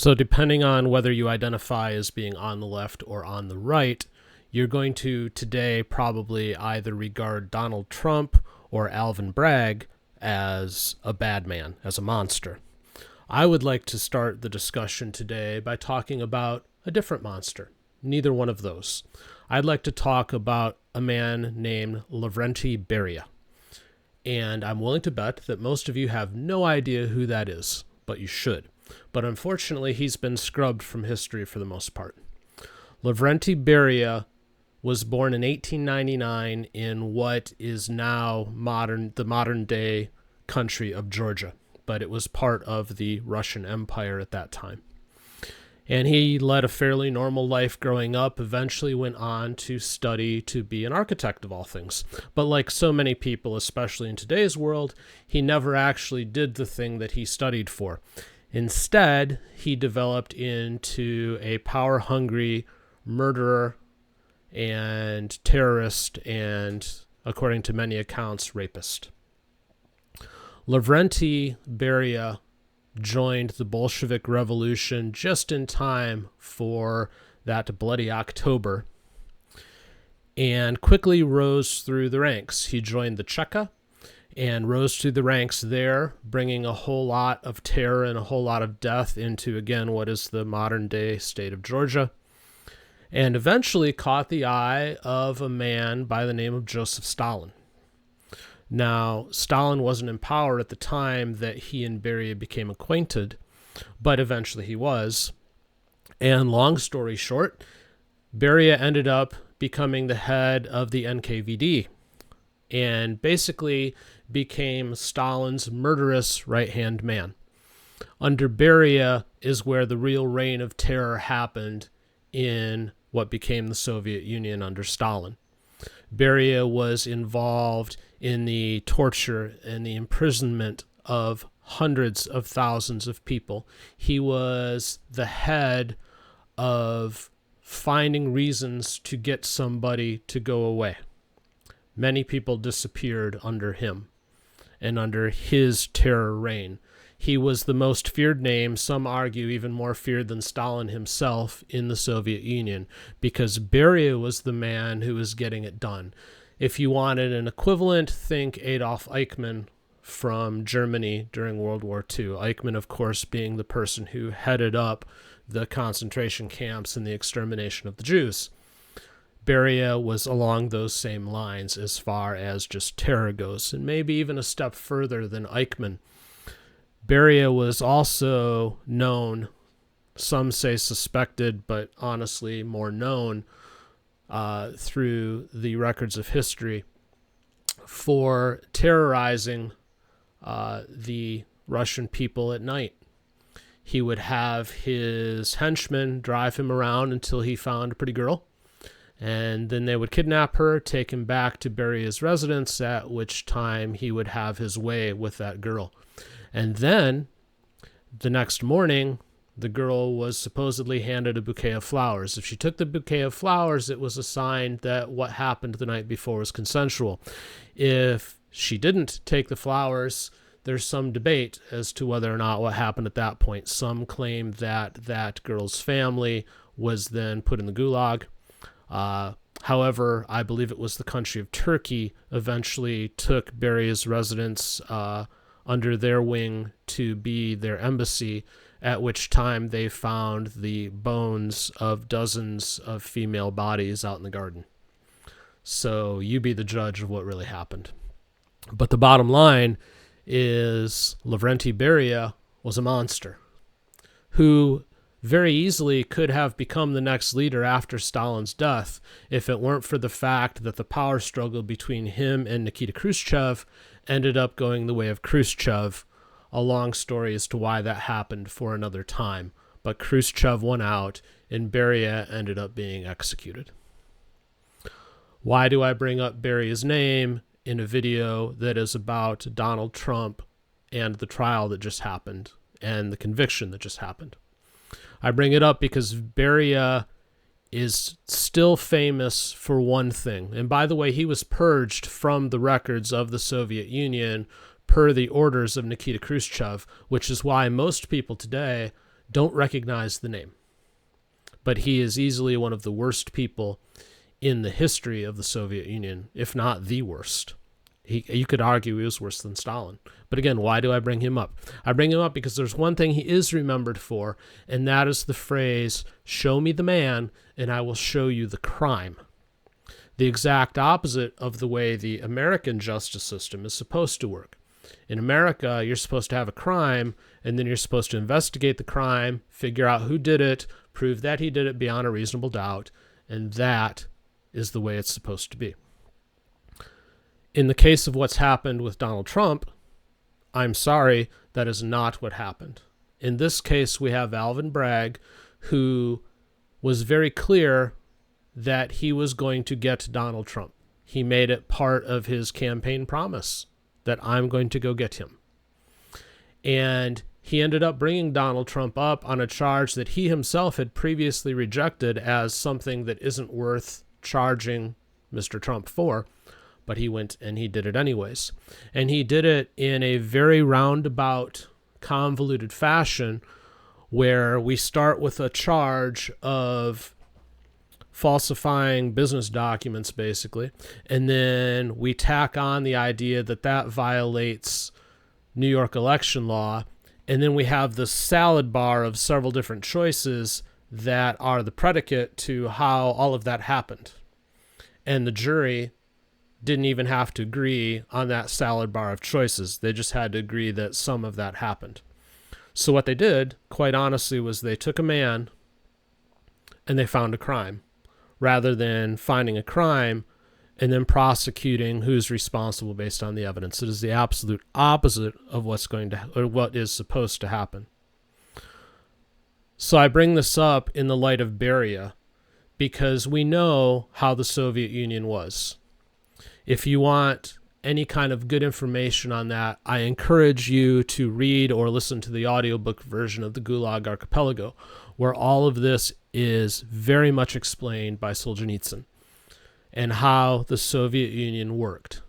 So depending on whether you identify as being on the left or on the right, you're going to today probably either regard Donald Trump or Alvin Bragg as a bad man, as a monster. I would like to start the discussion today by talking about a different monster, neither one of those. I'd like to talk about a man named Lavrentiy Beria. And I'm willing to bet that most of you have no idea who that is, but you should. But unfortunately, he's been scrubbed from history for the most part. Lavrentiy Beria was born in 1899 in what is now the modern-day country of Georgia, but it was part of the Russian Empire at that time. And he led a fairly normal life growing up, eventually went on to study to be an architect of all things. But like so many people, especially in today's world, he never actually did the thing that he studied for. Instead, he developed into a power-hungry murderer and terrorist and, according to many accounts, rapist. Lavrentiy Beria joined the Bolshevik Revolution just in time for that bloody October and quickly rose through the ranks. He joined the Cheka and rose through the ranks there, bringing a whole lot of terror and a whole lot of death into, again, what is the modern-day state of Georgia, and eventually caught the eye of a man by the name of Joseph Stalin. Now, Stalin wasn't in power at the time that he and Beria became acquainted, but eventually he was. And long story short, Beria ended up becoming the head of the NKVD and basically became Stalin's murderous right-hand man. Under Beria is where the real reign of terror happened in what became the Soviet Union under Stalin. Beria was involved in the torture and the imprisonment of hundreds of thousands of people. He was the head of finding reasons to get somebody to go away. Many people disappeared under him and under his terror reign. He was the most feared name, some argue even more feared than Stalin himself, in the Soviet Union, because Beria was the man who was getting it done. If you wanted an equivalent, think Adolf Eichmann from Germany during World War II. Eichmann, of course, being the person who headed up the concentration camps and the extermination of the Jews. Beria was along those same lines as far as just terror goes, and maybe even a step further than Eichmann. Beria was also known, some say suspected, but honestly more known through the records of history, for terrorizing the Russian people at night. He would have his henchmen drive him around until he found a pretty girl, and then they would kidnap her, take him back to Beria's residence, at which time he would have his way with that girl. And then, the next morning, the girl was supposedly handed a bouquet of flowers. If she took the bouquet of flowers, it was a sign that what happened the night before was consensual. If she didn't take the flowers, there's some debate as to whether or not what happened at that point. Some claim that that girl's family was then put in the gulag. However, I believe it was the country of Turkey eventually took Beria's residence under their wing to be their embassy, at which time they found the bones of dozens of female bodies out in the garden. So you be the judge of what really happened. But the bottom line is Lavrentiy Beria was a monster who very easily could have become the next leader after Stalin's death if it weren't for the fact that the power struggle between him and Nikita Khrushchev ended up going the way of Khrushchev. A long story as to why that happened for another time, but Khrushchev won out and Beria ended up being executed. Why do I bring up Beria's name in a video that is about Donald Trump and the trial that just happened and the conviction that just happened? I bring it up because Beria is still famous for one thing. And by the way, he was purged from the records of the Soviet Union per the orders of Nikita Khrushchev, which is why most people today don't recognize the name. But he is easily one of the worst people in the history of the Soviet Union, if not the worst. You could argue he was worse than Stalin. But again, why do I bring him up? I bring him up because there's one thing he is remembered for, and that is the phrase, "Show me the man, and I will show you the crime." The exact opposite of the way the American justice system is supposed to work. In America, you're supposed to have a crime, and then you're supposed to investigate the crime, figure out who did it, prove that he did it beyond a reasonable doubt, and that is the way it's supposed to be. In the case of what's happened with Donald Trump, I'm sorry, that is not what happened. In this case, we have Alvin Bragg, who was very clear that he was going to get Donald Trump. He made it part of his campaign promise that I'm going to go get him. And he ended up bringing Donald Trump up on a charge that he himself had previously rejected as something that isn't worth charging Mr. Trump for. But he went and he did it anyways. And he did it in a very roundabout, convoluted fashion where we start with a charge of falsifying business documents, basically. And then we tack on the idea that that violates New York election law. And then we have this salad bar of several different choices that are the predicate to how all of that happened. And the jury didn't even have to agree on that salad bar of choices. They just had to agree that some of that happened. So what they did, quite honestly, was they took a man and they found a crime, rather than finding a crime and then prosecuting who's responsible based on the evidence. It is the absolute opposite of what's going to, or what is supposed to happen. So I bring this up in the light of Beria because we know how the Soviet Union was. If you want any kind of good information on that, I encourage you to read or listen to the audiobook version of the Gulag Archipelago, where all of this is very much explained by Solzhenitsyn and how the Soviet Union worked.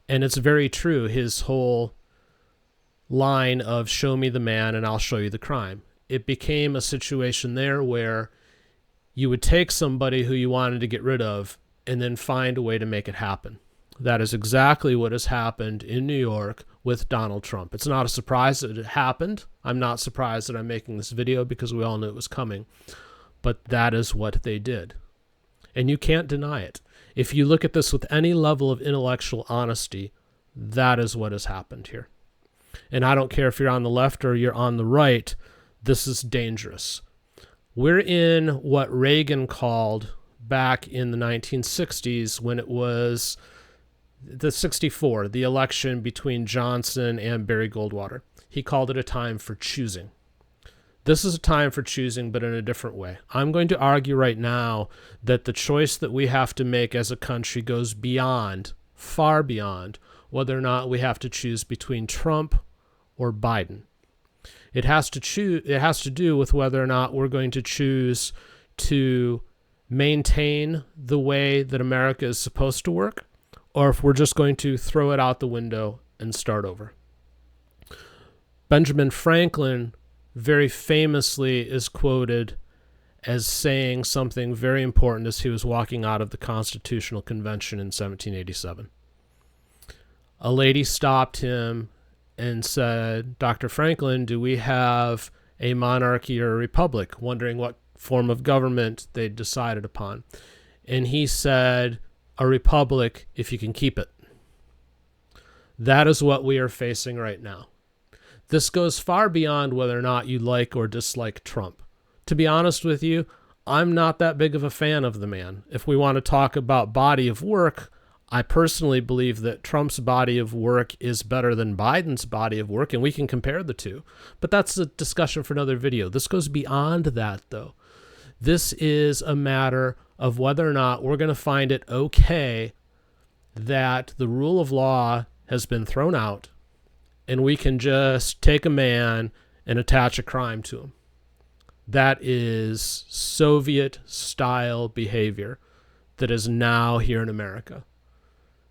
And it's very true, his whole line of "show me the man and I'll show you the crime." It became a situation there where you would take somebody who you wanted to get rid of and then find a way to make it happen. That is exactly what has happened in New York with Donald Trump. It's not a surprise that it happened. I'm not surprised that I'm making this video because we all knew it was coming. But that is what they did. And you can't deny it. If you look at this with any level of intellectual honesty, that is what has happened here. And I don't care if you're on the left or you're on the right, this is dangerous. We're in what Reagan called back in the 1960s when it was the 64, the election between Johnson and Barry Goldwater. He called it a time for choosing. This is a time for choosing, but in a different way. I'm going to argue right now that the choice that we have to make as a country goes beyond, far beyond, whether or not we have to choose between Trump or Biden. It has to do with whether or not we're going to choose to maintain the way that America is supposed to work, or if we're just going to throw it out the window and start over. Benjamin Franklin very famously is quoted as saying something very important as he was walking out of the Constitutional Convention in 1787. A lady stopped him and said, "Dr. Franklin, do we have a monarchy or a republic?" wondering what form of government they'd decided upon. And he said, "A republic if you can keep it." That is what we are facing right now. This goes far beyond whether or not you like or dislike Trump. To be honest with you, I'm not that big of a fan of the man. If we want to talk about body of work, I personally believe that Trump's body of work is better than Biden's body of work, and we can compare the two. But that's a discussion for another video. This goes beyond that, though. This is a matter of whether or not we're going to find it okay that the rule of law has been thrown out and we can just take a man and attach a crime to him. That is Soviet-style behavior that is now here in America.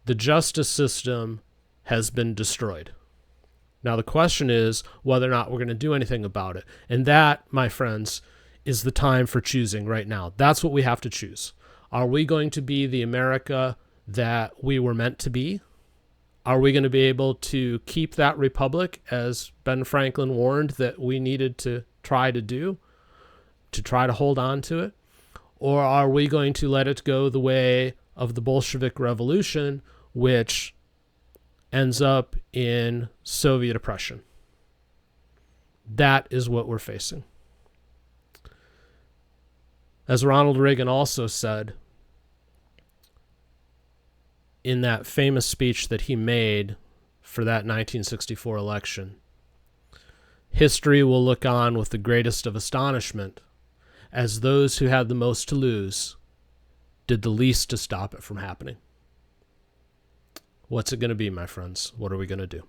The justice system has been destroyed. Now, the question is whether or not we're going to do anything about it. And that, my friends, is the time for choosing right now. That's what we have to choose. Are we going to be the America that we were meant to be? Are we going to be able to keep that republic, as Ben Franklin warned that we needed to try to do, to try to hold on to it? Or are we going to let it go the way of the Bolshevik Revolution, which ends up in Soviet oppression? That is what we're facing. As Ronald Reagan also said in that famous speech that he made for that 1964 election, history will look on with the greatest of astonishment as those who had the most to lose did the least to stop it from happening. What's it going to be, my friends? What are we going to do?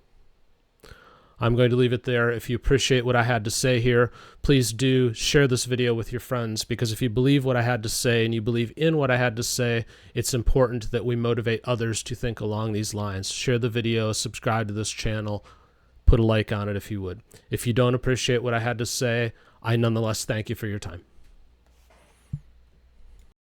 I'm going to leave it there. If you appreciate what I had to say here, please do share this video with your friends, because if you believe what I had to say and you believe in what I had to say, it's important that we motivate others to think along these lines. Share the video, subscribe to this channel, put a like on it if you would. If you don't appreciate what I had to say, I nonetheless thank you for your time.